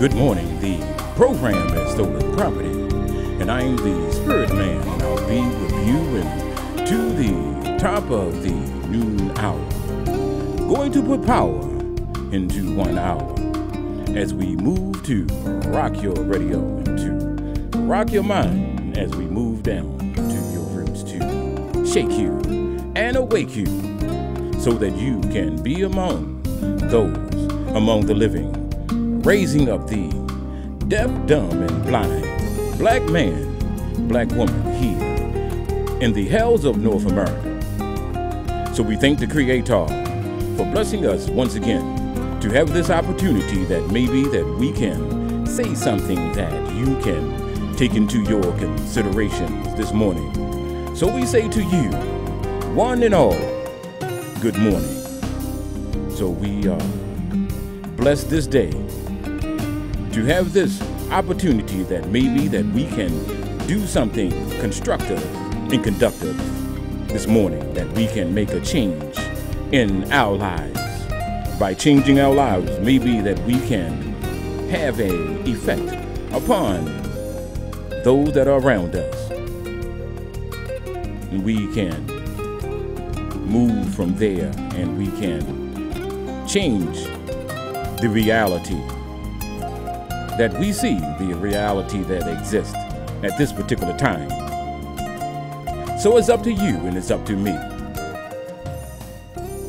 Good morning. The program is Stolen Property, and I'm the Spirit Man, and I'll be with you to the top of the noon hour. Going to put power into 1 hour as we move to rock your radio and to rock your mind as we move down to your roots to shake you and awake you so that you can be among those among the living, raising up the deaf, dumb, and blind, black man, black woman here in the hells of North America. So we thank the Creator for blessing us once again to have this opportunity that maybe that we can say something that you can take into your considerations this morning. So we say to you, one and all, good morning. So we bless this day to have this opportunity that maybe that we can do something constructive and conductive this morning, that we can make a change in our lives. By changing our lives, maybe that we can have an effect upon those that are around us. And we can move from there and we can change the reality that we see, the reality that exists at this particular time. So it's up to you and it's up to me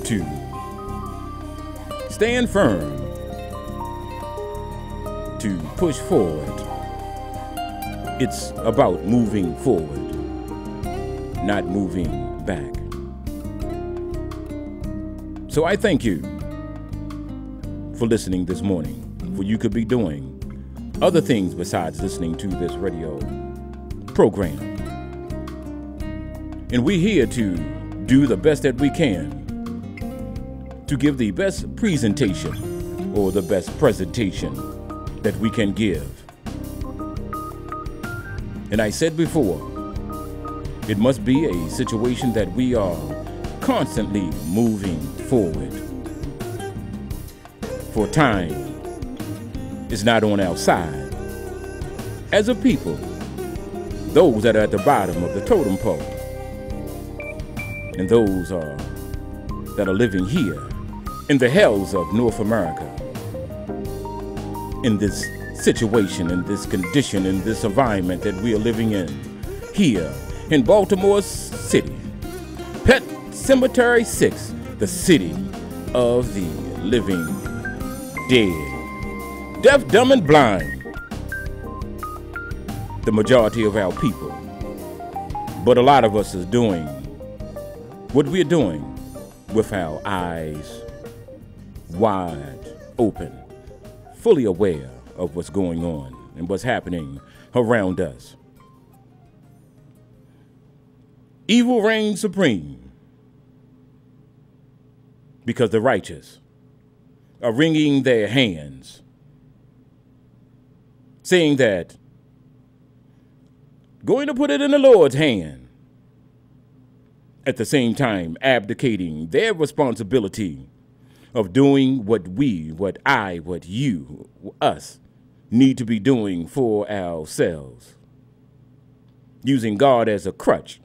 to stand firm, to push forward. It's about moving forward, not moving back. So I thank you for listening this morning, for you could be doing other things besides listening to this radio program. And we're here to do the best that we can to give the best presentation or the best presentation that we can give. And I said before, it must be a situation that we are constantly moving forward. For time is not on our side. As a people, those that are at the bottom of the totem pole and those that are living here in the hells of North America, in this situation, in this condition, in this environment that we are living in here in Baltimore City, Pet Cemetery 6, the city of the living dead. Deaf, dumb, and blind, the majority of our people. But a lot of us is doing what we're doing with our eyes wide open, fully aware of what's going on and what's happening around us. Evil reigns supreme because the righteous are wringing their hands, saying that going to put it in the Lord's hand, at the same time abdicating their responsibility of doing what we, what I, what you, us need to be doing for ourselves, using God as a crutch.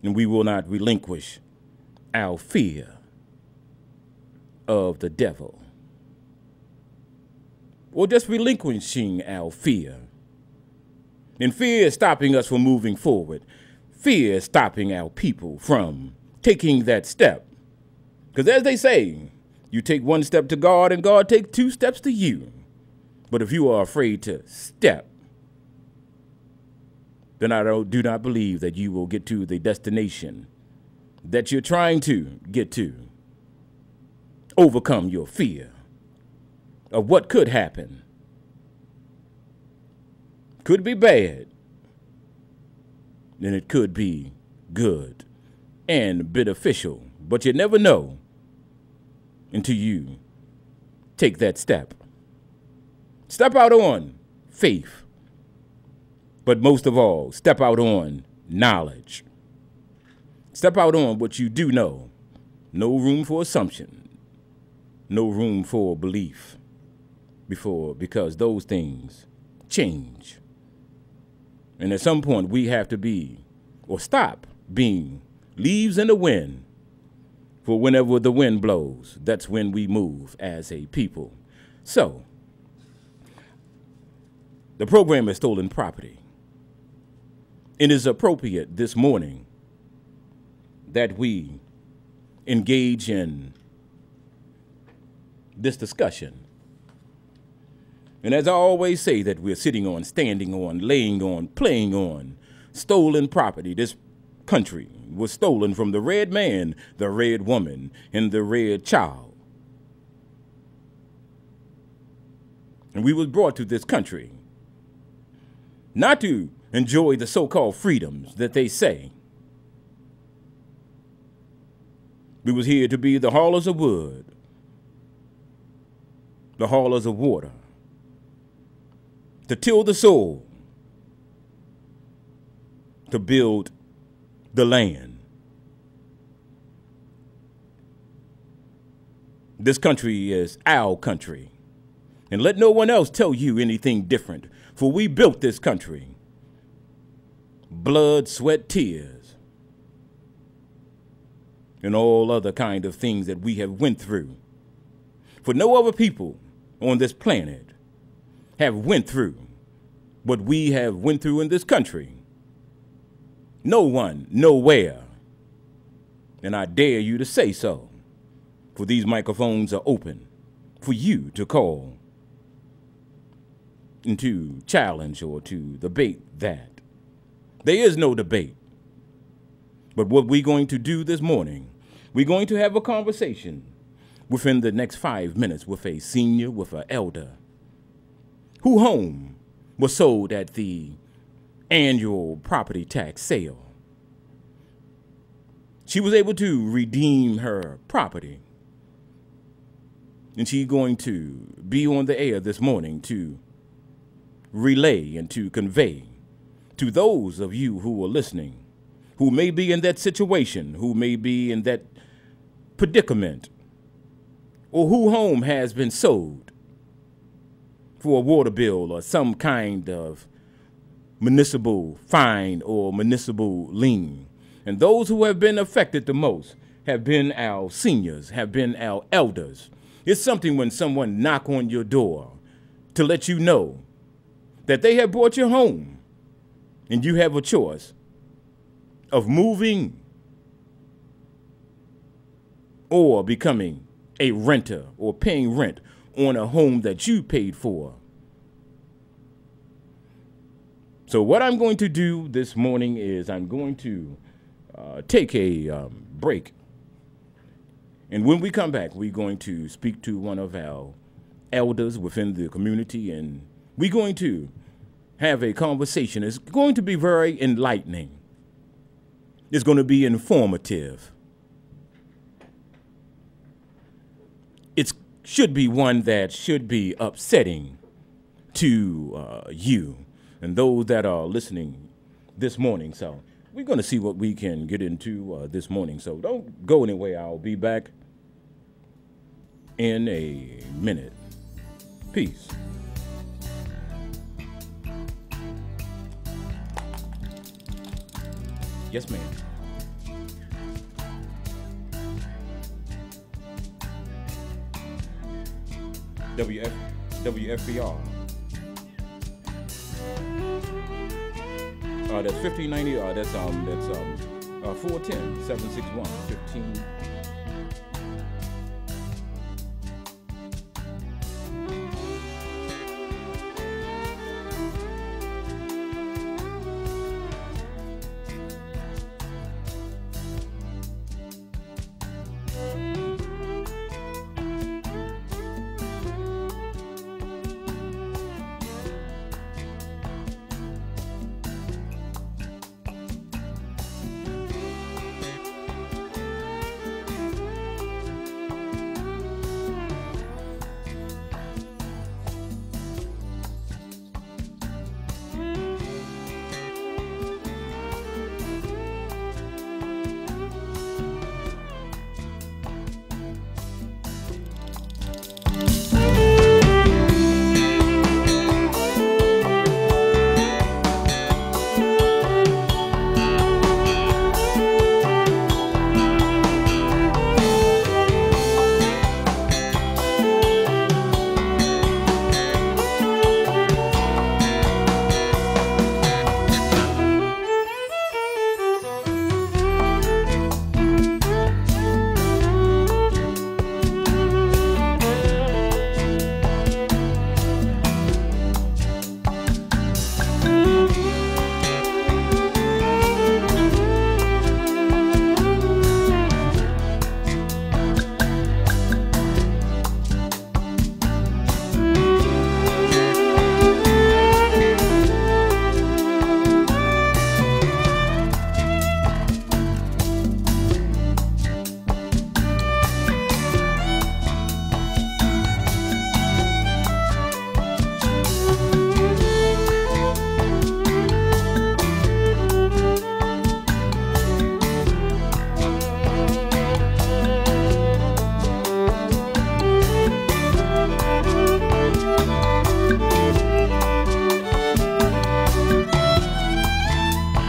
And we will not relinquish our fear of the devil, or just relinquishing our fear. And fear is stopping us from moving forward. Fear is stopping our people from taking that step. Because as they say, you take one step to God and God takes 2 steps to you. But if you are afraid to step, then I do not believe that you will get to the destination that you're trying to get to. Overcome your fear of what could happen. Could be bad, then it could be good and beneficial, but you never know until you take that step. Step out on faith, but most of all, step out on knowledge. Step out on what you do know. No room for assumption. no room for belief because those things change. And at some point we have to be or stop being leaves in the wind. For whenever the wind blows, that's when we move as a people. So, the program is Stolen Property. It is appropriate this morning that we engage in this discussion. And as I always say, that we're sitting on, standing on, laying on, playing on stolen property. This country was stolen from the red man, the red woman, and the red child. And we was brought to this country not to enjoy the so-called freedoms that they say. We was here to be the haulers of wood, the haulers of water, to till the soil, to build the land. This country is our country. And let no one else tell you anything different, for we built this country. Blood, sweat, tears, and all other kind of things that we have went through. For no other people on this planet have went through what we have went through in this country. No one, nowhere. And I dare you to say so, for these microphones are open for you to call and to challenge or to debate that. There is no debate. But what we're going to do this morning, we're going to have a conversation within the next 5 minutes with a senior, with an elder, whose home was sold at the annual property tax sale. She was able to redeem her property. And she's going to be on the air this morning to relay and to convey to those of you who are listening, who may be in that situation, who may be in that predicament, or whose home has been sold for a water bill or some kind of municipal fine or municipal lien. And those who have been affected the most have been our seniors, have been our elders. It's something when someone knock on your door to let you know that they have brought you home and you have a choice of moving or becoming a renter or paying rent on a home that you paid for. So what I'm going to do this morning is I'm going to take a break. And when we come back, we're going to speak to one of our elders within the community, and we're going to have a conversation. It's going to be very enlightening. It's going to be informative. It should be one that should be upsetting to you and those that are listening this morning. So we're going to see what we can get into this morning. So don't go anywhere. I'll be back in a minute. Peace. Yes, ma'am. WFBR. That's 1590. That's 410-761-15.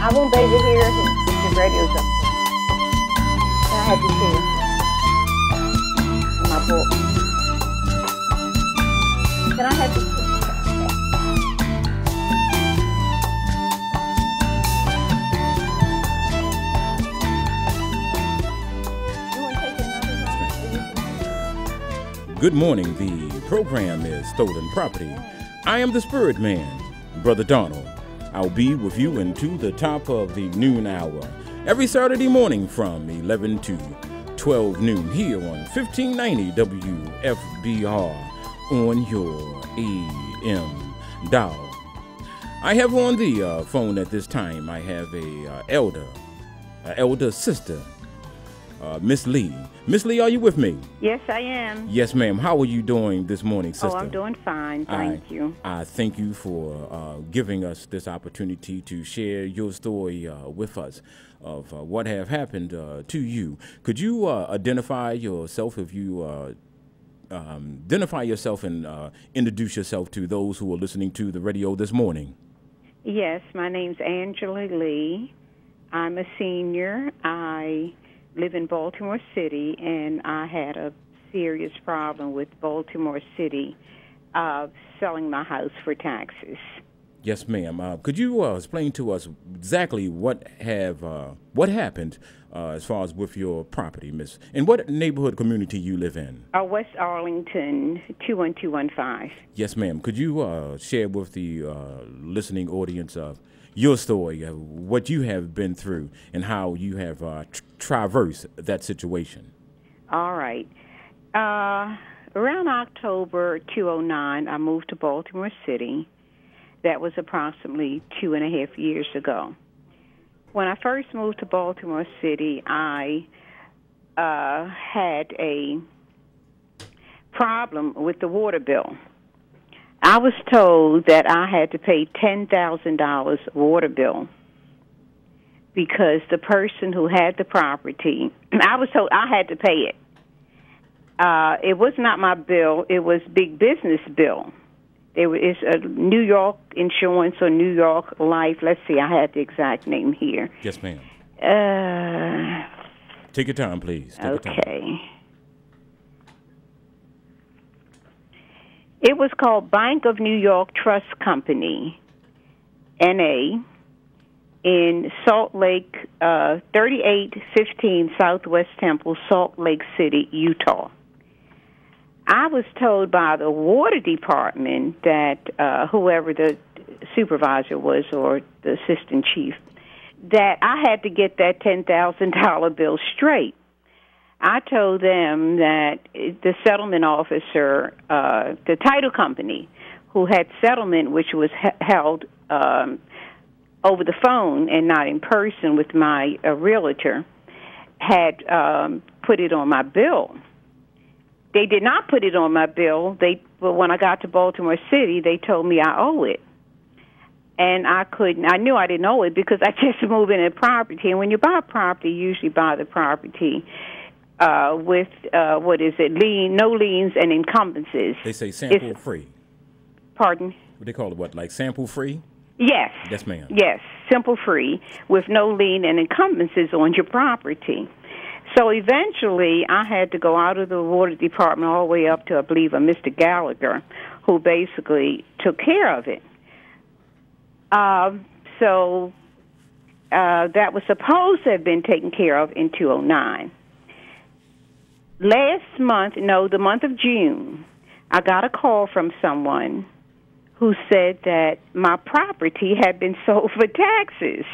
I won't be able to hear the radio's up. I had to see my book. Can I have to? Good morning. The program is Stolen Property. I am the Spirit Man, Brother Donald. I'll be with you until the top of the noon hour every Saturday morning from 11 to 12 noon here on 1590 WFBR on your AM dial. I have on the phone at this time, I have a elder sister, Miss Lee. Miss Lee, are you with me? Yes, I am. Yes, ma'am. How are you doing this morning, sister? Oh, I'm doing fine. Thank you. I thank you for giving us this opportunity to share your story with us of what have happened to you. Could you identify yourself if you identify yourself and introduce yourself to those who are listening to the radio this morning? Yes, my name's Angela Lee. I'm a senior. I live in Baltimore City, and I had a serious problem with Baltimore City selling my house for taxes. Yes, ma'am. Could you explain to us exactly what happened as far as with your property, miss? And what neighborhood community you live in? West Arlington, 21215. Yes, ma'am. Could you share with the listening audience your story, what you have been through, and how you have traversed that situation? All right. Around October 2009, I moved to Baltimore City. That was approximately 2.5 years ago. When I first moved to Baltimore City, I had a problem with the water bill. I was told that I had to pay $10,000 water bill because the person who had the property, I was told I had to pay it. It was not my bill. It was Big Business bill. It's a New York Insurance or New York Life. Let's see, I had the exact name here. Yes, ma'am. Take your time, please. Take your time. It was called Bank of New York Trust Company, N.A., in Salt Lake, 3815 Southwest Temple, Salt Lake City, Utah. I was told by the water department that whoever the supervisor was or the assistant chief, that I had to get that $10,000 bill straight. I told them that the settlement officer, the title company, who had settlement, which was held over the phone and not in person with my realtor, had put it on my bill. They did not put it on my bill. But when I got to Baltimore City, they told me I owe it. And I knew I didn't owe it because I just moved in a property. And when you buy a property, you usually buy the property with, no liens and encumbrances. They say sample free. Pardon? What they call it, what, like sample free? Yes. Yes, ma'am. Yes, simple free with no lien and encumbrances on your property. So eventually I had to go out of the water department all the way up to, I believe, a Mr. Gallagher, who basically took care of it. So that was supposed to have been taken care of in 2009. The month of June, I got a call from someone who said that my property had been sold for taxes.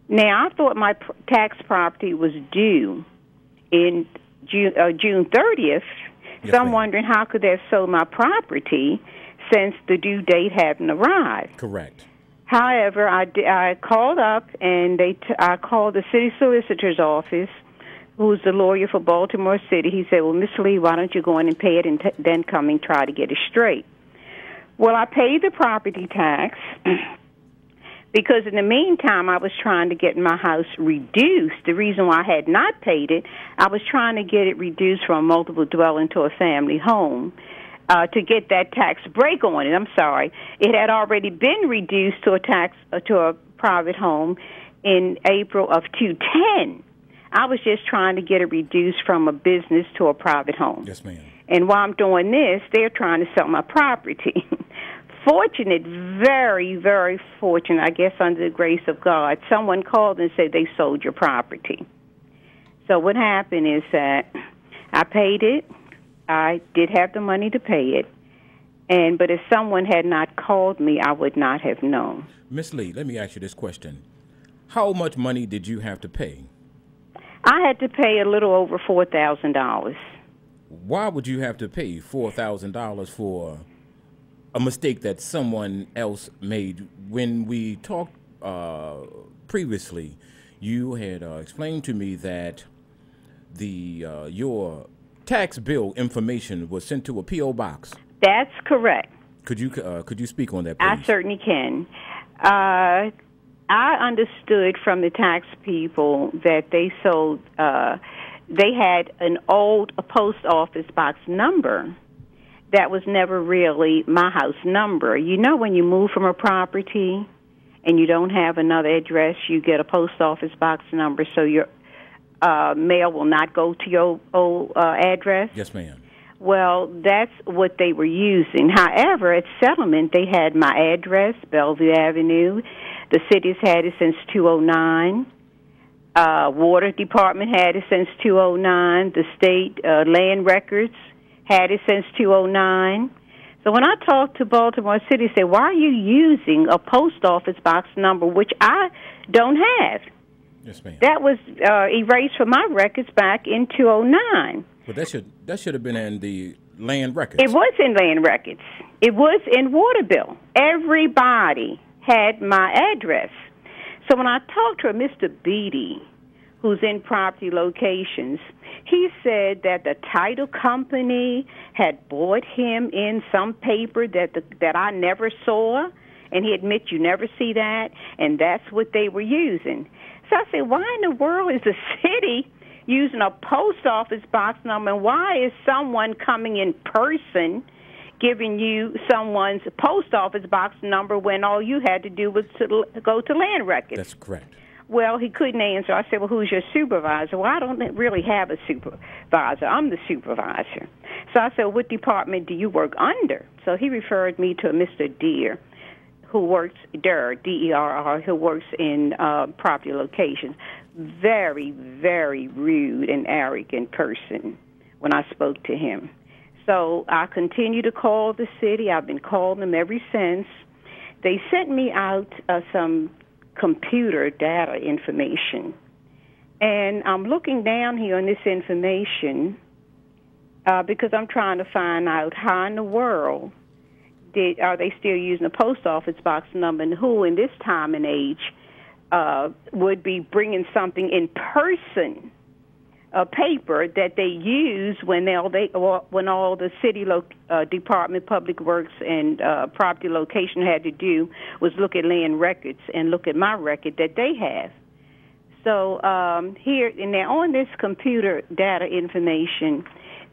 Now, I thought my tax property was due in June 30th, so I'm wondering how could they have sold my property since the due date hadn't arrived. Correct. However, I called up, and I called the city solicitor's office, who's the lawyer for Baltimore City. He said, well, Miss Lee, why don't you go in and pay it and then come and try to get it straight? Well, I paid the property tax because in the meantime, I was trying to get my house reduced. The reason why I had not paid it, I was trying to get it reduced from a multiple dwelling to a family home to get that tax break on it. I'm sorry. It had already been reduced to a private home in April of 2010. I was just trying to get it reduced from a business to a private home. Yes, ma'am. And while I'm doing this, they're trying to sell my property. Fortunate, very, very fortunate, I guess under the grace of God, someone called and said they sold your property. So what happened is that I paid it. I did have the money to pay it. But if someone had not called me, I would not have known. Miss Lee, let me ask you this question. How much money did you have to pay? I had to pay a little over $4,000. Why would you have to pay $4,000 for a mistake that someone else made? When we talked previously, you had explained to me that your tax bill information was sent to a P.O. box. That's correct. Could you speak on that, please? I certainly can. I understood from the tax people that they sold. They had a post office box number that was never really my house number. You know, when you move from a property and you don't have another address, you get a post office box number, so your mail will not go to your old address. Yes, ma'am. Well, that's what they were using. However, at settlement, they had my address, Bellevue Avenue. The city's had it since 2009. Water Department had it since 2009. The state land records had it since 2009. So when I talked to Baltimore City, they said, why are you using a post office box number, which I don't have? Yes, ma'am. That was erased from my records back in 2009. But that should have been in the land records. It was in land records. It was in water bill. Everybody had my address. So when I talked to Mr. Beatty, who's in property locations, he said that the title company had bought him in some paper that I never saw, and he admits you never see that, and that's what they were using. So I said, why in the world is the city using a post office box number, and why is someone coming in person giving you someone's post office box number when all you had to do was to go to land records? That's correct. Well, he couldn't answer. I said, well, who's your supervisor? Well, I don't really have a supervisor. I'm the supervisor. So I said, what department do you work under? So he referred me to Mr. Deere, who works, D-E-R-R, who works in property locations. Very, very rude and arrogant person when I spoke to him. So I continue to call the city. I've been calling them ever since. They sent me out some computer data information. And I'm looking down here on this information because I'm trying to find out how in the world are they still using a post office box number, and who in this time and age would be bringing something in person, a paper that they use when all the city department, public works, and property location had to do was look at land records and look at my record that they have. So here, and now on this computer data information,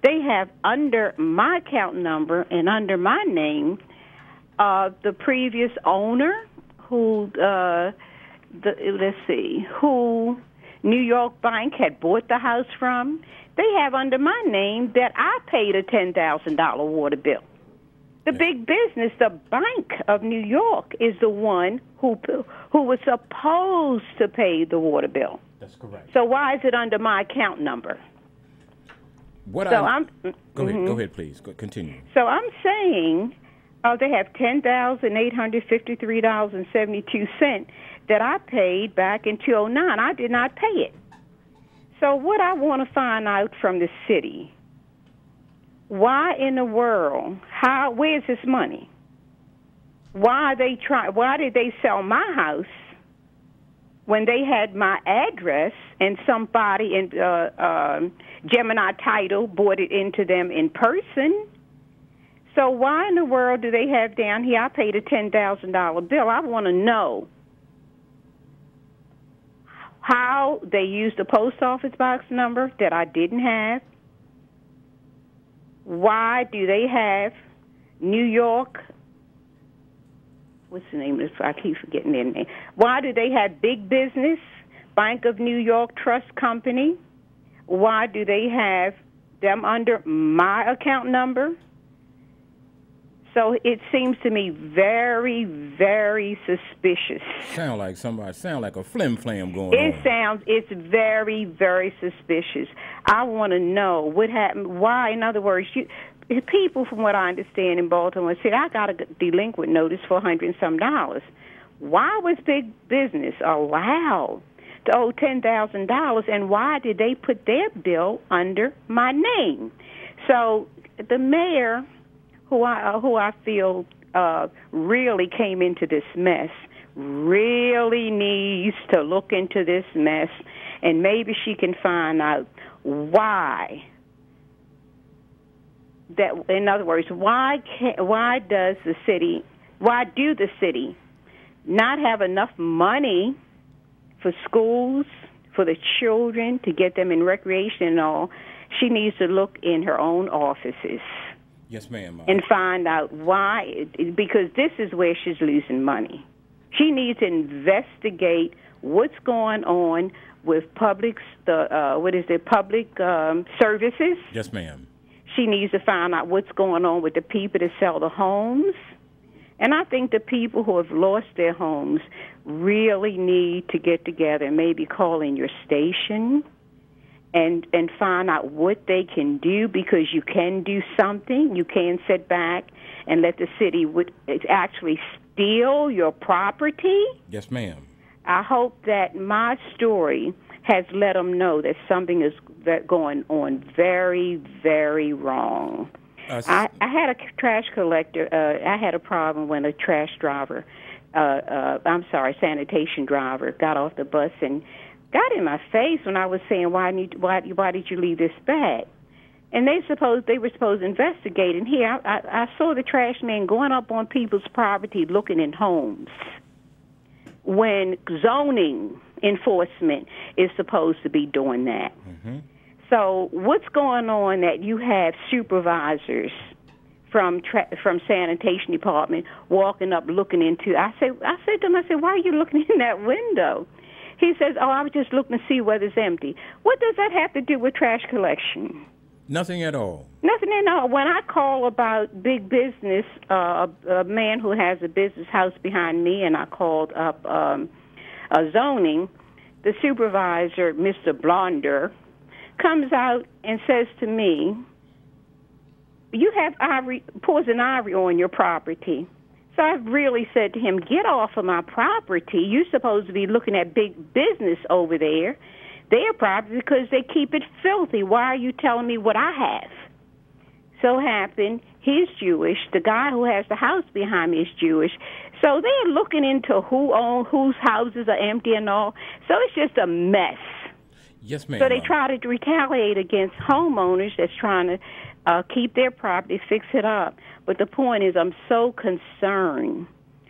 they have under my account number and under my name the previous owner who, who New York Bank had bought the house from. They have under my name that I paid a $10,000 water bill. The big business, the Bank of New York, is the one who was supposed to pay the water bill. That's correct. So why is it under my account number? Go ahead, please. Continue. So I'm saying they have $10,853.72 that I paid back in 2009. I did not pay it. So what I want to find out from the city, why in the world, where's this money? Why did they sell my house when they had my address and somebody in Gemini Title bought it into them in person? So why in the world do they have down here, I paid a $10,000 bill? I want to know how they used the post office box number that I didn't have. Why do they have New York what's the name of this? I keep forgetting their name. Why do they have big business, Bank of New York Trust Company? Why do they have them under my account number? So it seems to me very, very suspicious. Sound like a flim-flam going on. It's very, very suspicious. I want to know what happened, why, in other words, people, from what I understand in Baltimore, said, I got a delinquent notice for $100 and some. Why was big business allowed to owe $10,000, and why did they put their bill under my name? So the mayor, who I feel really came into this mess, really needs to look into this mess, and maybe she can find out why. That, in other words, why do the city not have enough money for schools, for the children, to get them in recreation and all? She needs to look in her own offices. Yes, ma'am. And find out why, because this is where she's losing money. She needs to investigate what's going on with public services. Yes, ma'am. She needs to find out what's going on with the people that sell the homes. And I think the people who have lost their homes really need to get together and maybe call in your station and find out what they can do, because you can do something. You can sit back and let the city actually steal your property. Yes, ma'am. I hope that my story has let them know that something is going on very, very wrong. I had a trash collector. I had a problem when a sanitation driver got off the bus and got in my face when I was saying, why did you leave this bag? And they were supposed to investigate. And here I saw the trash man going up on people's property looking in homes when zoning enforcement is supposed to be doing that. Mm-hmm. So what's going on that you have supervisors from sanitation department walking up looking into? I said to him, why are you looking in that window? He says, I was just looking to see whether it's empty. What does that have to do with trash collection? Nothing at all. Nothing at all. When I call about big business, a man who has a business house behind me, and I called up zoning, the supervisor, Mr. Blonder, comes out and says to me, you have poison ivy on your property. So I've really said to him, get off of my property. You're supposed to be looking at big business over there, their property, because they keep it filthy. Why are you telling me what I have? So happened, he's Jewish. The guy who has the house behind me is Jewish. So they're looking into whose houses are empty and all. So it's just a mess. Yes, ma'am. So they try to retaliate against homeowners that's trying to keep their property, fix it up. But the point is, I'm so concerned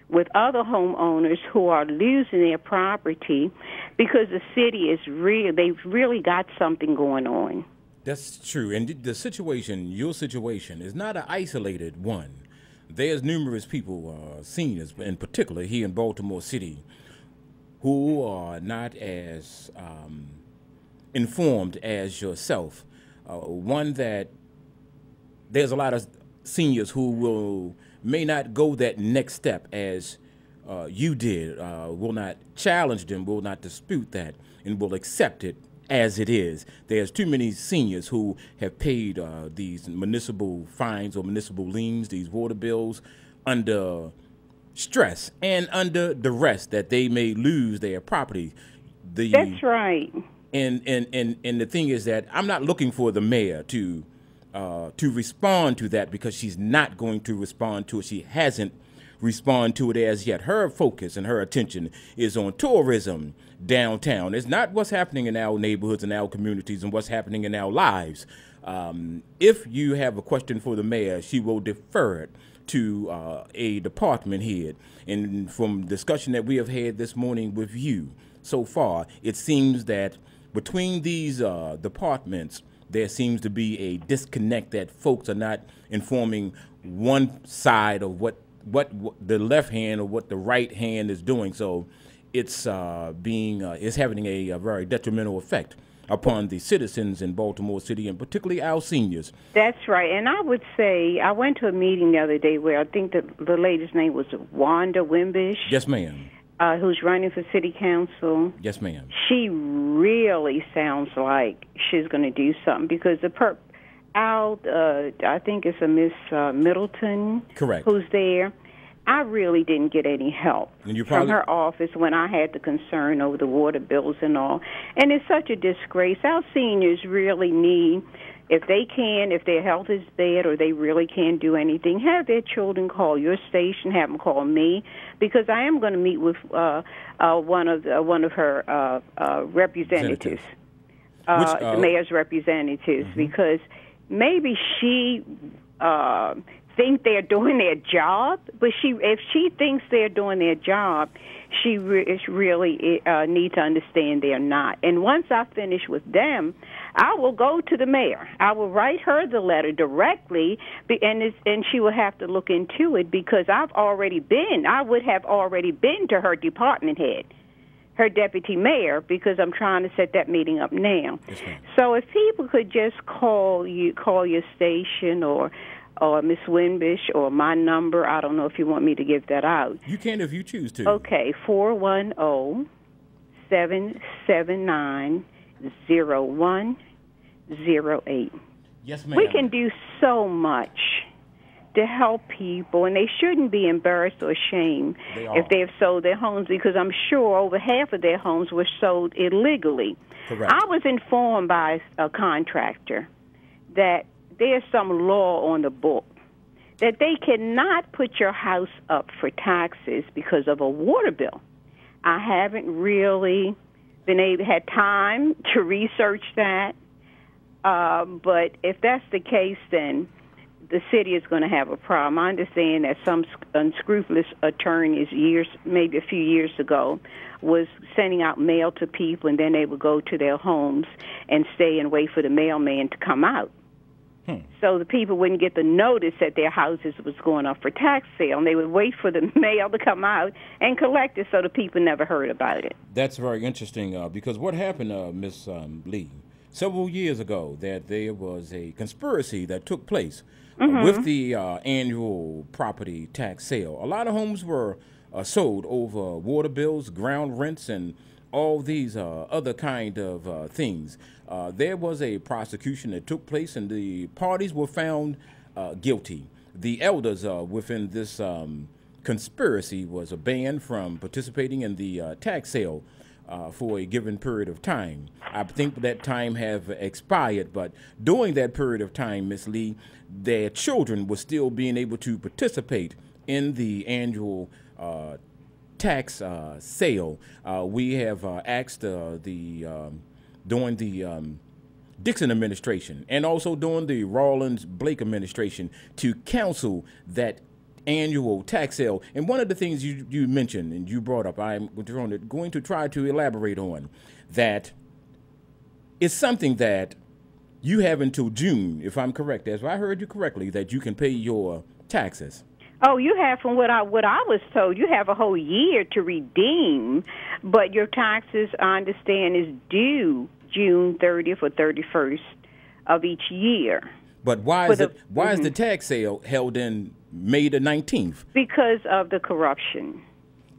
with other homeowners who are losing their property because the city they've really got something going on. That's true. And your situation is not an isolated one. There's numerous people, seniors in particular here in Baltimore City, who are not as informed as yourself. One that there's a lot of seniors who may not go that next step as you did, will not challenge them, will not dispute that, and will accept it as it is. There's too many seniors who have paid these municipal fines or municipal liens, these water bills, under stress and under duress that they may lose their property. That's right. And the thing is that I'm not looking for the mayor to respond to that, because she's not going to respond to it. She hasn't responded to it as yet. Her focus and her attention is on tourism downtown. It's not what's happening in our neighborhoods and our communities and what's happening in our lives. If you have a question for the mayor, she will defer it to a department head. And from discussion that we have had this morning with you so far, it seems that between these departments, there seems to be a disconnect, that folks are not informing one side of what what the left hand or what the right hand is doing. So it's it's having a very detrimental effect upon the citizens in Baltimore City, and particularly our seniors. That's right. And I would say, I went to a meeting the other day where I think the lady's name was Wanda Wimbish. Yes, ma'am. Who's running for city council. Yes, ma'am. She really sounds like she's going to do something, because I think it's a Miss Middleton. Correct. Who's there. I really didn't get any help from her office when I had the concern over the water bills and all. And it's such a disgrace. Our seniors really need, if their health is bad or they really can't do anything, have their children call your station, have them call me, because I am going to meet with one of her representatives, the mayor's representatives, because maybe she think they're doing their job, but if she thinks they're doing their job, she really need to understand they're not. And once I finish with them, I will go to the mayor. I will write her the letter directly, and she will have to look into it, because I would have already been to her department head, her deputy mayor, because I'm trying to set that meeting up now. Yes, ma'am. So if people could just call your station or Miss Wimbish or my number. I don't know if you want me to give that out. You can if you choose to. Okay, 410-779-0108. Yes, ma'am. We can do so much to help people, and they shouldn't be embarrassed or ashamed if they've sold their homes, because I'm sure over half of their homes were sold illegally. Correct. I was informed by a contractor that there's some law on the book that they cannot put your house up for taxes because of a water bill. I haven't really had time to research that, but if that's the case, then the city is going to have a problem. I understand that some unscrupulous attorneys maybe a few years ago, was sending out mail to people, and then they would go to their homes and stay and wait for the mailman to come out. So the people wouldn't get the notice that their houses was going up for tax sale, and they would wait for the mail to come out and collect it, so the people never heard about it. That's very interesting, because what happened, Miss Lee, several years ago, that there was a conspiracy that took place with the annual property tax sale. A lot of homes were sold over water bills, ground rents, and all these other kind of things. There was a prosecution that took place, and the parties were found guilty. The elders within this conspiracy was banned from participating in the tax sale for a given period of time. I think that time have expired, but during that period of time, Ms. Lee, their children were still being able to participate in the annual tax sale. We have asked during the Dixon administration and also during the Rawlins Blake administration to counsel that annual tax sale. And one of the things you mentioned and you brought up, I'm going to try to elaborate on, that it's something that you have until June, if I'm correct, as I heard you correctly, that you can pay your taxes. Oh, you have, from what I was told, you have a whole year to redeem, but your taxes, I understand, is due June 30th or 31st of each year. But why is the tax sale held in May the 19th? Because of the corruption.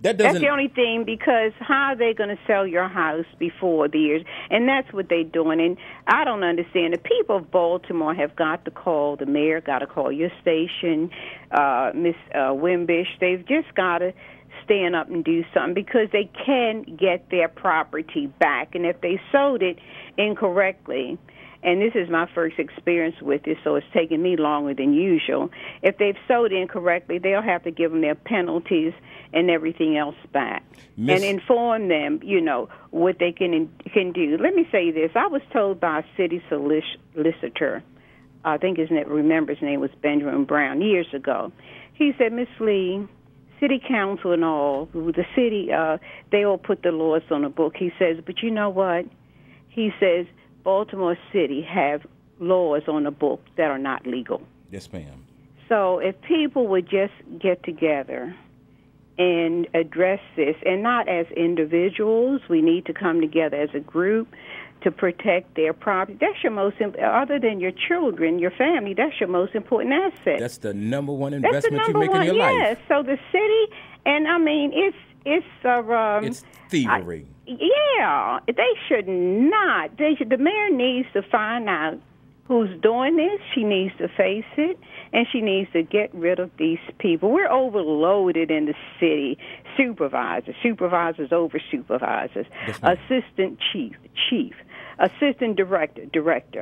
That's the only thing, because how are they going to sell your house before the years? And that's what they're doing. And I don't understand. The people of Baltimore have got to call the mayor, got to call your station, Miss Wimbish. They've just got to stand up and do something, because they can get their property back. And if they sold it incorrectly, and this is my first experience with it, so it's taking me longer than usual. If they've sold incorrectly, they'll have to give them their penalties and everything else back, and inform them, what they can do. Let me say this. I was told by a city solicitor, I think his name was Benjamin Brown, years ago. He said, Miss Lee, city council and all, the city, they all put the laws on the book. He says, but you know what? He says, Baltimore City have laws on the book that are not legal. Yes, ma'am. So if people would just get together and address this, and not as individuals, we need to come together as a group to protect their property. That's your most, other than your children, your family, that's your most important asset. That's the number one investment you make in your life. Yes. So the city, and I mean, it's thievery. They should not. The mayor needs to find out who's doing this. She needs to face it, and she needs to get rid of these people. We're overloaded in the city. Supervisors over supervisors, assistant chief, assistant director,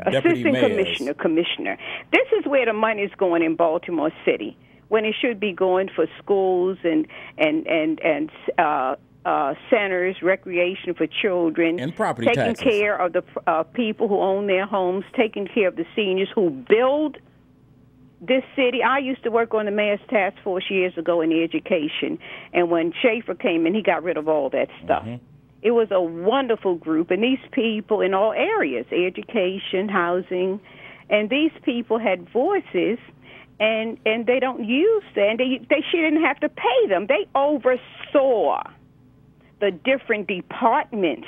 Deputy assistant mayors. commissioner. This is where the money is going in Baltimore City, when it should be going for schools and centers, recreation for children, and property taking taxes. care of the people who own their homes, taking care of the seniors who build this city. I used to work on the mayor's task force years ago in education, and when Schaefer came in, he got rid of all that stuff. Mm-hmm. It was a wonderful group, and these people in all areas, education, housing, and these people had voices, and they don't use that. And they shouldn't have to pay them. They oversaw the different departments.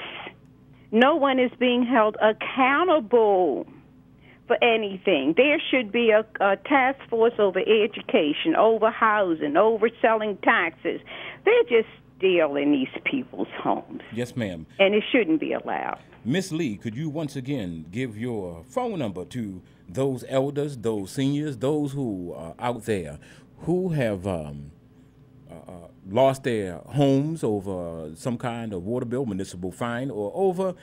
No one is being held accountable for anything. There should be a task force over education, over housing, over selling taxes. They're just stealing these people's homes. Yes, ma'am. And it shouldn't be allowed. Miss Lee, could you once again give your phone number to those elders, those seniors, those who are out there who have lost their homes over some kind of water bill, municipal fine, or over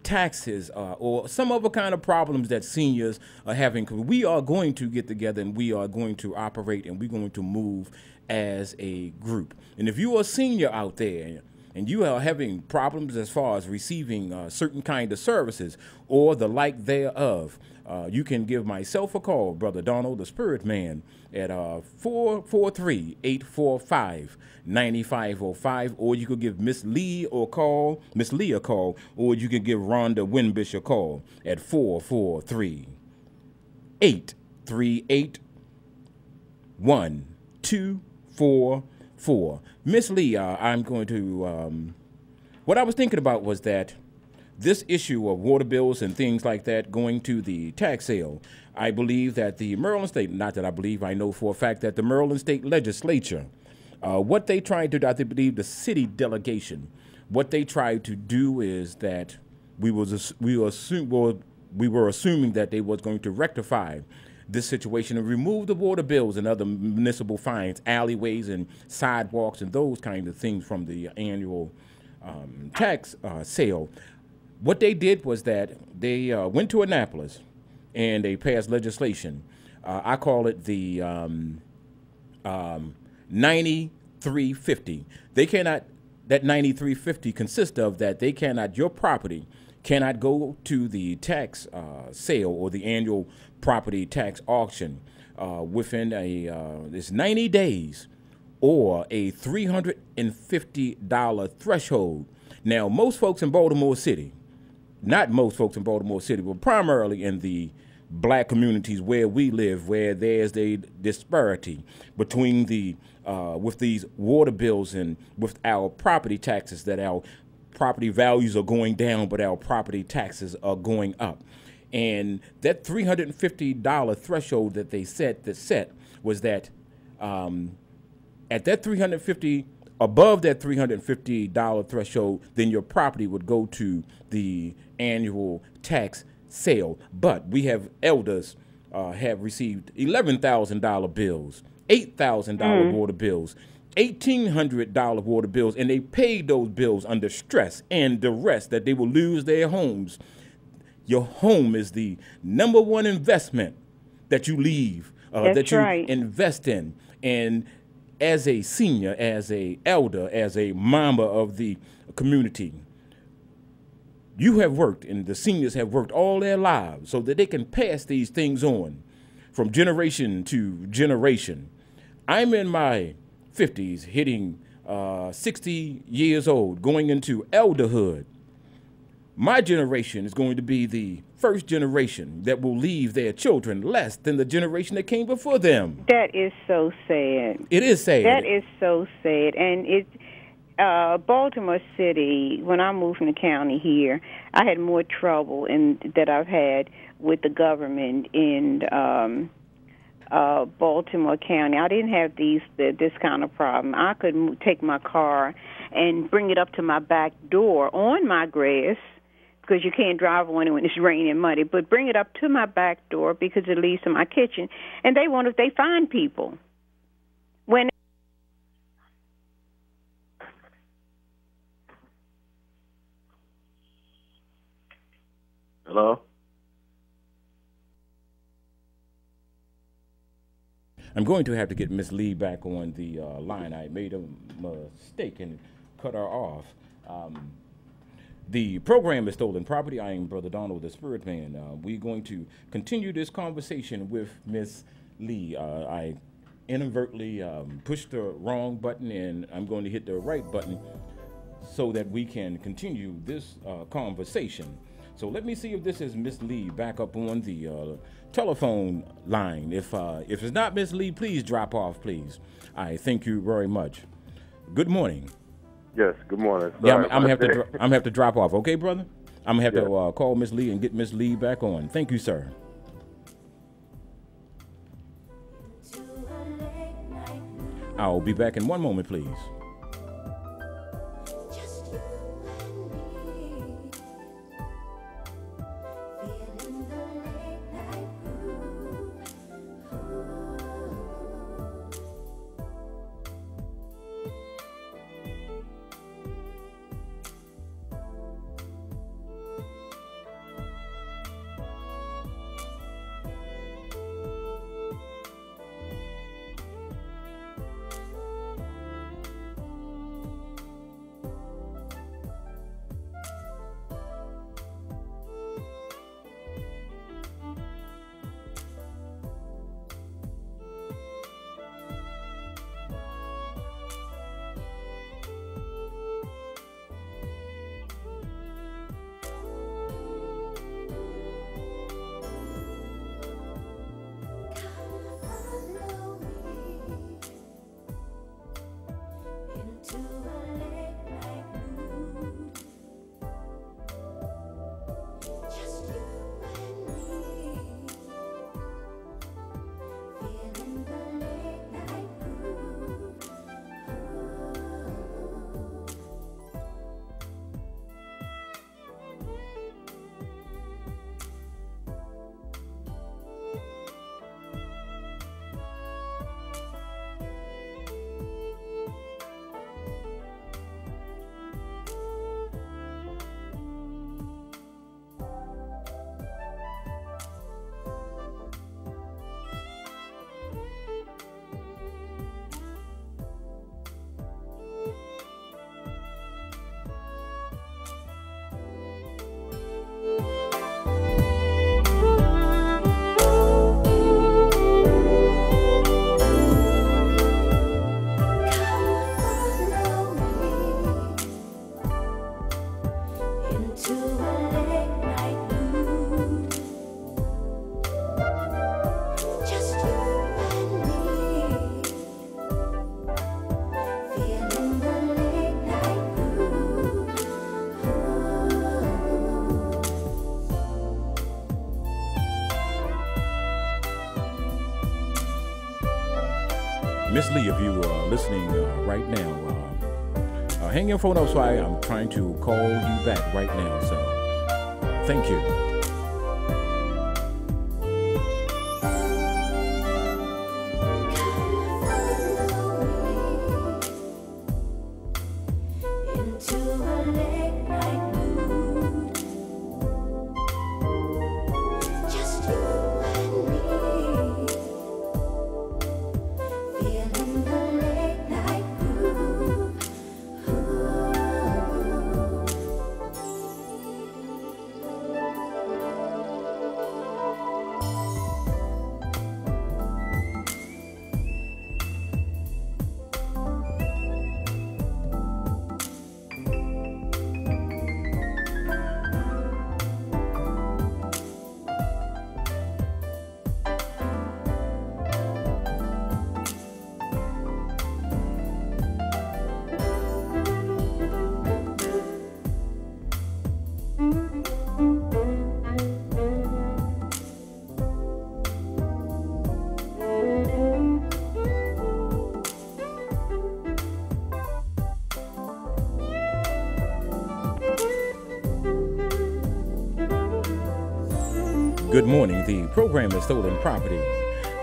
taxes or some other kind of problems that seniors are having? We are going to get together and we are going to operate and we're going to move as a group. And if you are a senior out there and you are having problems as far as receiving certain kind of services or the like thereof, you can give myself a call, Brother Donald, the Spirit Man, at 443-845-9505, or you could give Miss Lee a call, or you could give Rhonda Winbish a call at 443-838-1244. Miss Lee, I'm going to, what I was thinking about was that this issue of water bills and things like that going to the tax sale, I believe that the Maryland State, not that I believe, I know for a fact that the Maryland State Legislature, what they tried to do, I believe the city delegation, what they tried to do is that we were assuming that they was going to rectify this situation and remove the water bills and other municipal fines, alleyways and sidewalks and those kind of things from the annual tax sale. What they did was that they went to Annapolis and they passed legislation. I call it the 9350. They cannot, that 9350 consists of that they cannot, your property cannot go to the tax sale or the annual property tax auction within this 90 days or a $350 threshold. Now, most folks in Baltimore City, not most folks in Baltimore City, but primarily in the black communities where we live, where there's a disparity between the with these water bills and with our property taxes, that our property values are going down, but our property taxes are going up. And that $350 threshold that they set was that at that above that $350 threshold, then your property would go to the annual tax sale. But we have elders have received $11,000 bills, $8,000 water bills, $1,800 water bills, and they paid those bills under stress and duress that they will lose their homes. Your home is the number one investment that you leave, that you invest in. And as a senior, as a elder, as a member of the community, you have worked, and the seniors have worked all their lives so that they can pass these things on from generation to generation. I'm in my 50s, hitting 60 years old, going into elderhood. my generation is going to be the first generation that will leave their children less than the generation that came before them. That is so sad. It is sad. That is so sad. And Baltimore City, when I moved from the county here, I had more trouble that I've had with the government in Baltimore County. I didn't have this kind of problem. I could take my car and bring it up to my back door on my grass, because you can't drive on it when it's raining and muddy, but bring it up to my back door because it leads to my kitchen. And they find people. When Hello? I'm going to have to get Miss Lee back on the line. I made a mistake and cut her off. The program is Stolen Property. I am Brother Donald, the Spirit Man. We're going to continue this conversation with Miss Lee. I inadvertently pushed the wrong button, and I'm going to hit the right button so that we can continue this conversation. So let me see if this is Miss Lee back up on the telephone line. If it's not Miss Lee, please drop off, please. I thank you very much. Good morning. Yes, good morning. Sorry, yeah, I'm gonna have to drop off. Okay, brother. I'm gonna have to call Miss Lee and get Miss Lee back on. Thank you, sir. I'll be back in one moment, please. Miss Lee, if you are listening right now, hang your phone up, so I'm trying to call you back right now. So thank you. Good morning. The program is Stolen Property.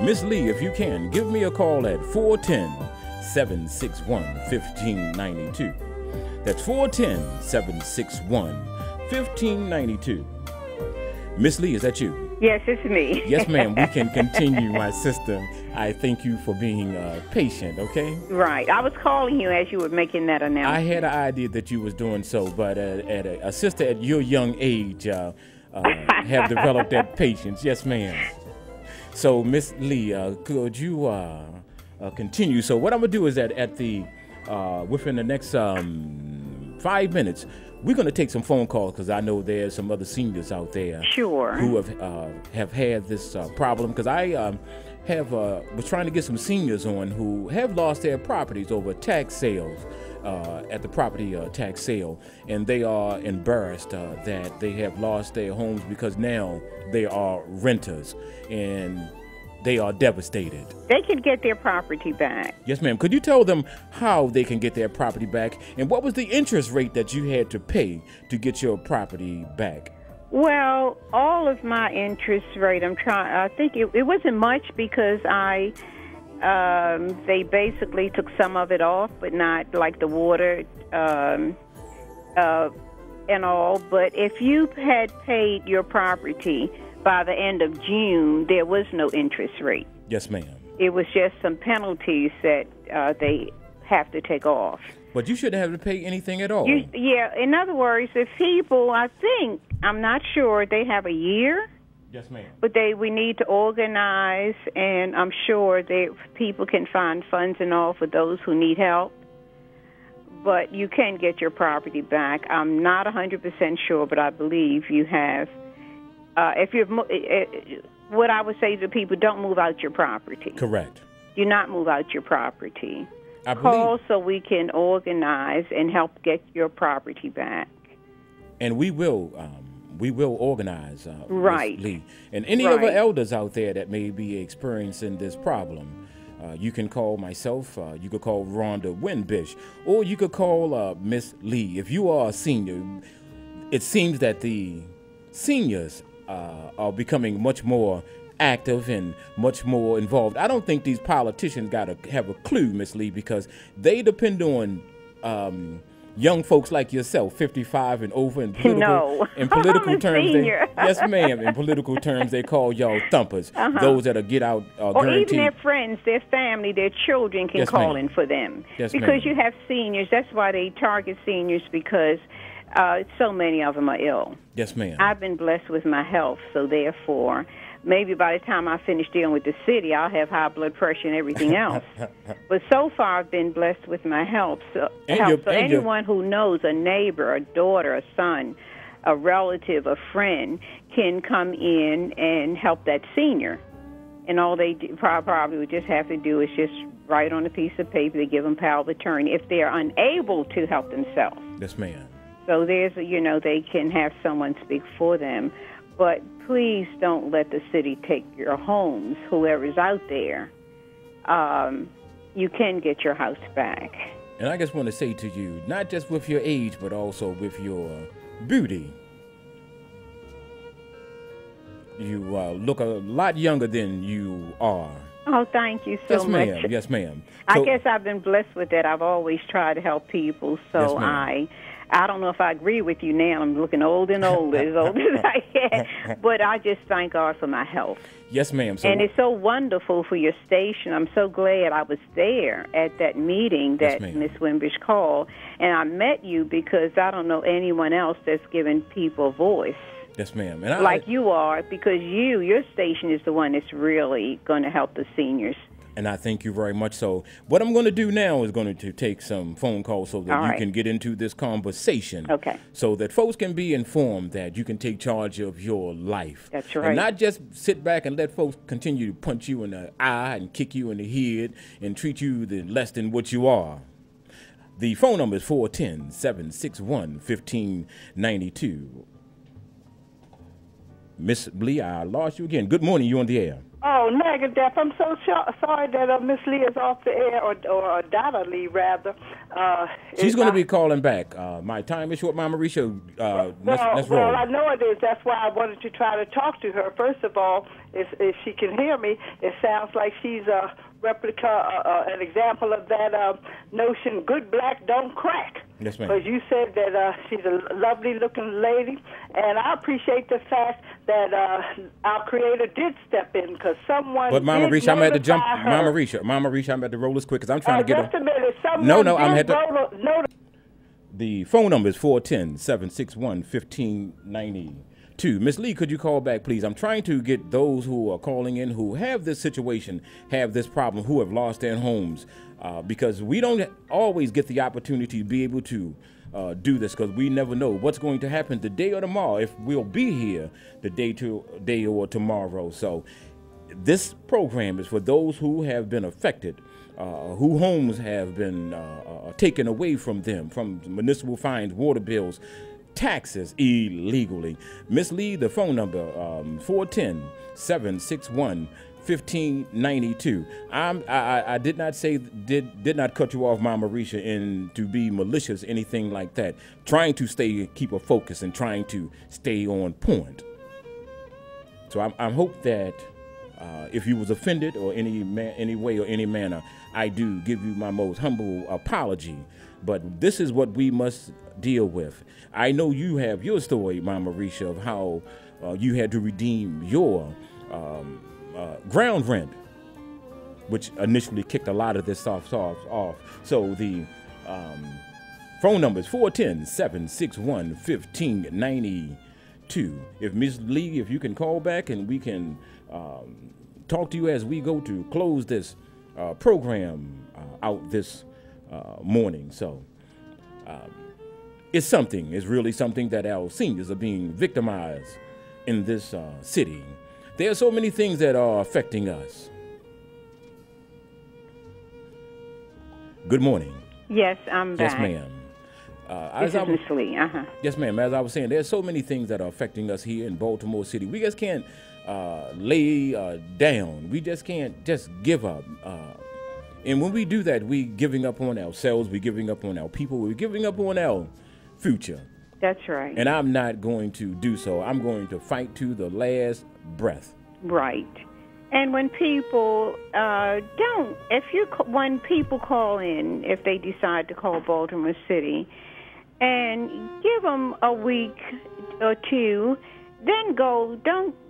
Miss Lee, if you can, give me a call at 410-761-1592. That's 410-761-1592. Miss Lee, is that you? Yes, it's me. Yes, ma'am. We can continue, my sister. I thank you for being patient, okay? Right. I was calling you as you were making that announcement. I had an idea that you was doing so, but a sister at your young age have developed that patience. Yes, ma'am. So, Miss Lee, could you continue? So what I'm going to do is that within the next 5 minutes, we're going to take some phone calls because I know there's some other seniors out there who have had this problem. Because I was trying to get some seniors on who have lost their properties over tax sales at the property tax sale, and they are embarrassed that they have lost their homes because now they are renters and they are devastated. They can get their property back. Yes, ma'am. Could you tell them how they can get their property back, and what was the interest rate that you had to pay to get your property back? Well, all of my interest rate, I think it wasn't much because they basically took some of it off, but not like the water and all. But if you had paid your property by the end of June, there was no interest rate. Yes, ma'am. It was just some penalties that they have to take off. But you shouldn't have to pay anything at all. Yeah, in other words, if people, I'm not sure, they have a year. Yes, ma'am. But we need to organize, and I'm sure people can find funds and all for those who need help. But you can get your property back. I'm not 100% sure, but I believe you have. What I would say to people, don't move out your property. Correct. Do not move out your property. Call so we can organize and help get your property back. And we will organize, right, Lee. And any other elders out there that may be experiencing this problem, you can call myself, you could call Rhonda Winbish, or you could call Miss Lee. If you are a senior, it seems that the seniors are becoming much more active and much more involved. I don't think these politicians got to have a clue, Miss Lee, because they depend on young folks like yourself, 55 and over, in political terms. Yes, ma'am. In political terms, they call y'all thumpers. Those that'll get out or guaranteed. Even their friends, their family, their children can call in for them. Yes, because you have seniors. That's why they target seniors, because so many of them are ill. Yes, ma'am. I've been blessed with my health, so therefore, maybe by the time I finish dealing with the city, I'll have high blood pressure and everything else. But so far, I've been blessed with my health. So anyone who knows a neighbor, a daughter, a son, a relative, a friend can come in and help that senior. And all they probably would just have to do is just write on a piece of paper. They give them power of attorney if they're unable to help themselves. Yes, ma'am. So they can have someone speak for them. But please don't let the city take your homes, whoever's out there. You can get your house back. And I just want to say to you, not just with your age, but also with your beauty. You look a lot younger than you are. Oh, thank you so much. Yes, ma'am. I guess I've been blessed with that. I've always tried to help people, so yes, I don't know if I agree with you now. I'm looking old and old, as old as I can. But I just thank God for my health. Yes, ma'am. And it's so wonderful for your station. I'm so glad I was there at that meeting that Miss Winbish called. And I met you because I don't know anyone else that's giving people a voice. Yes, ma'am. And like you are, because your station is the one that's really going to help the seniors. And I thank you very much. So what I'm going to do now is going to take some phone calls so that you can get into this conversation. Okay. So that folks can be informed that you can take charge of your life. That's right. And not just sit back and let folks continue to punch you in the eye and kick you in the head and treat you less than what you are. The phone number is 410-761-1592. Miss Lee, I lost you again. Good morning. You on the air. Oh, Megadeth, I'm so sorry that Miss Lee is off the air, or Donna Lee, rather. She's going to be calling back. My time is short, Mama Risha. Let's roll. Well, I know it is. That's why I wanted to try to talk to her. First of all, if she can hear me, it sounds like she's a replica, an example of that notion, good black don't crack. Yes, ma'am. Because you said that she's a lovely-looking lady, and I appreciate the fact that our Creator did step in, because someone. But Mama Risha, I'm at to jump. her. Mama Risha, I'm at to roll this quick because I'm trying to get just a minute. No, I'm at to. The phone number is 410-761-1592. Miss Lee, could you call back, please? I'm trying to get those who are calling in who have this situation, have this problem, who have lost their homes, because we don't always get the opportunity to be able to do this, because we never know what's going to happen today or tomorrow, if we'll be here the day or tomorrow. So this program is for those who have been affected, who homes have been taken away from them, from municipal fines, water bills, taxes illegally. Miss Lee, the phone number, 410-761-1592. I did not say, did not cut you off, Mama Risha, in to be malicious, anything like that. Trying to keep a focus and trying to stay on point. So I hope that if you was offended or any way or any manner, I do give you my most humble apology. But this is what we must deal with. I know you have your story, Mama Risha, of how you had to redeem your ground rent, which initially kicked a lot of this stuff off. So the phone number is 410-761-1592. If Miss Lee, if you can call back and we can talk to you as we go to close this program out this morning. So it's really something that our seniors are being victimized in this city. There are so many things that are affecting us. Good morning. Yes, I'm back. Yes, ma'am. This is Miss Lee. Yes, ma'am. As I was saying, there's so many things that are affecting us here in Baltimore City. We just can't lay down. We just can't just give up. And when we do that, we giving up on ourselves. We're giving up on our people. We're giving up on our future. That's right. And I'm not going to do so. I'm going to fight to the last breath. Right. And when people when people call in, if they decide to call Baltimore City, and give them a week or two, then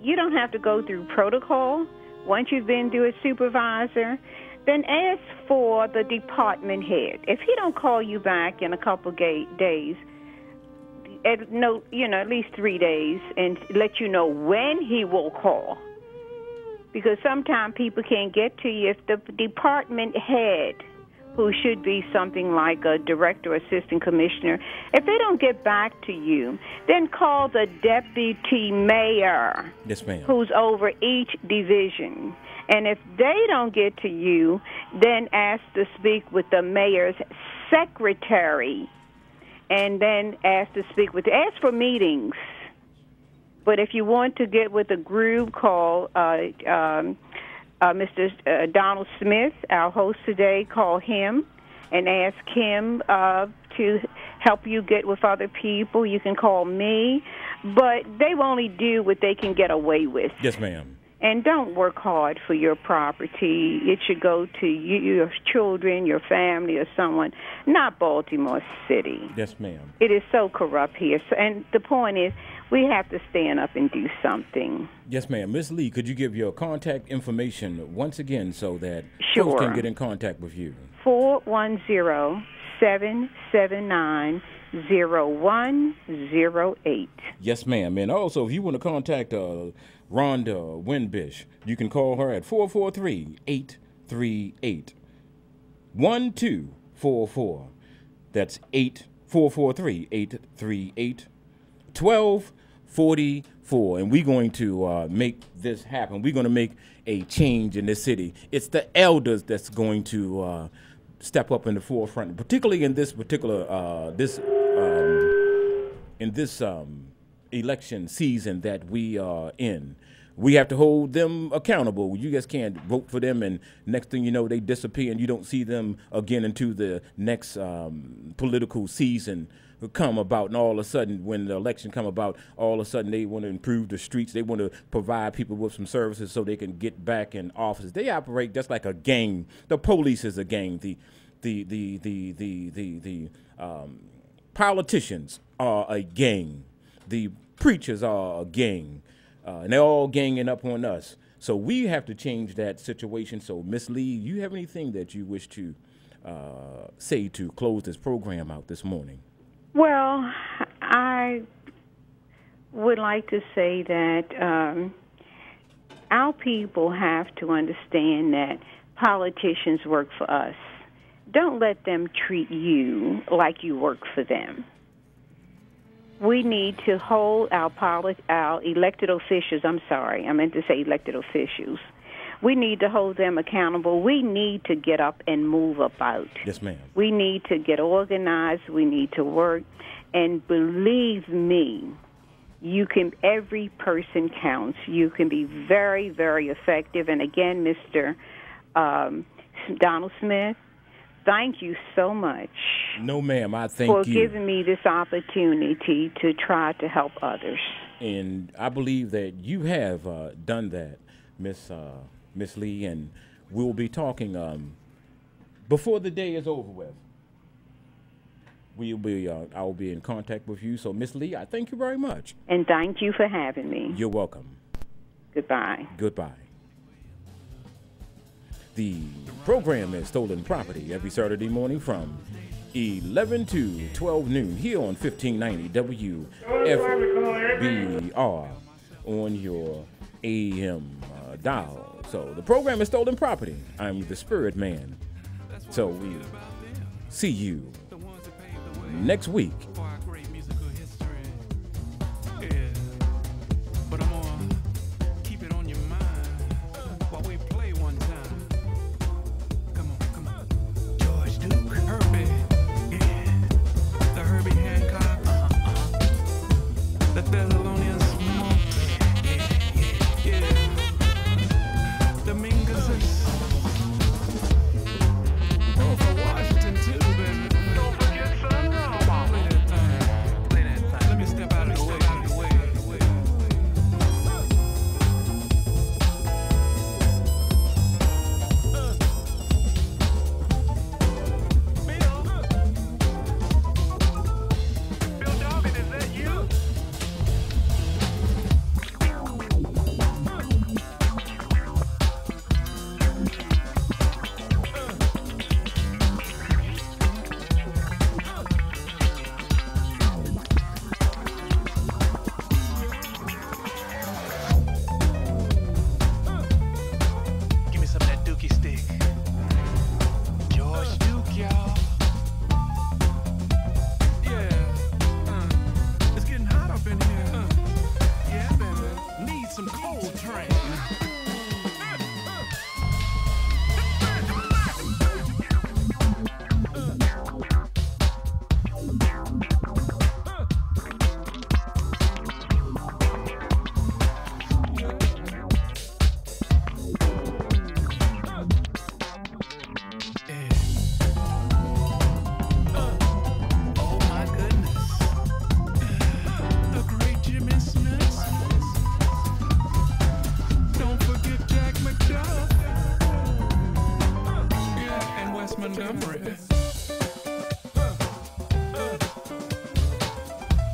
you don't have to go through protocol. Once you've been through a supervisor, then ask for the department head. If he don't call you back in a couple days, at least 3 days, and let you know when he will call. Because sometimes people can't get to you. If the department head, who should be something like a director or assistant commissioner, if they don't get back to you, then call the deputy mayor. Yes, ma'am. Who's over each division. And if they don't get to you, then ask to speak with the mayor's secretary. And then ask for meetings. But if you want to get with a group, call Mr. Donald Smith, our host today. Call him and ask him to help you get with other people. You can call me, but they will only do what they can get away with. Yes, ma'am. And don't work hard for your property. It should go to you, your children, your family, or someone, not Baltimore City. Yes, ma'am. It is so corrupt here. And the point is, we have to stand up and do something. Yes, ma'am. Miss Lee, could you give your contact information once again so that Sure. folks can get in contact with you? 410-779-0108. Yes, ma'am. And also, if you want to contact Rhonda Winbish, you can call her at 443-838-1244. That's 443-838-1244. And we're going to make this happen. We're going to make a change in this city. It's the elders that's going to step up in the forefront, particularly in this election season that we are in. we have to hold them accountable. You just can't vote for them, and next thing you know, they disappear, and you don't see them again until the next political season come about. And all of a sudden, when the election come about, all of a sudden they want to improve the streets. They want to provide people with some services so they can get back in office. They operate just like a gang. The police is a gang. The politicians are a gang. The preachers are a gang. And they're all ganging up on us. So we have to change that situation. So, Miss Lee, you have anything that you wish to say to close this program out this morning? Well, I would like to say that our people have to understand that politicians work for us. Don't let them treat you like you work for them. We need to hold our elected officials, I meant to say elected officials. We need to hold them accountable. We need to get up and move about. Yes, ma'am. We need to get organized. We need to work. And believe me, every person counts. You can be very, very effective. And again, Mr. Donald Smith, thank you so much. No, ma'am, I thank you. For giving me this opportunity to try to help others. And I believe that you have done that, Miss Lee, and we'll be talking before the day is over with. I'll be in contact with you. So, Miss Lee, I thank you very much. And thank you for having me. You're welcome. Goodbye. Goodbye. The program is Stolen Property every Saturday morning from 11 to 12 noon here on 1590 WFBR on your AM dial. So the program is Stolen Property. I'm the Spirit Man. So we see you next week.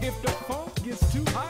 If the funk gets too hot.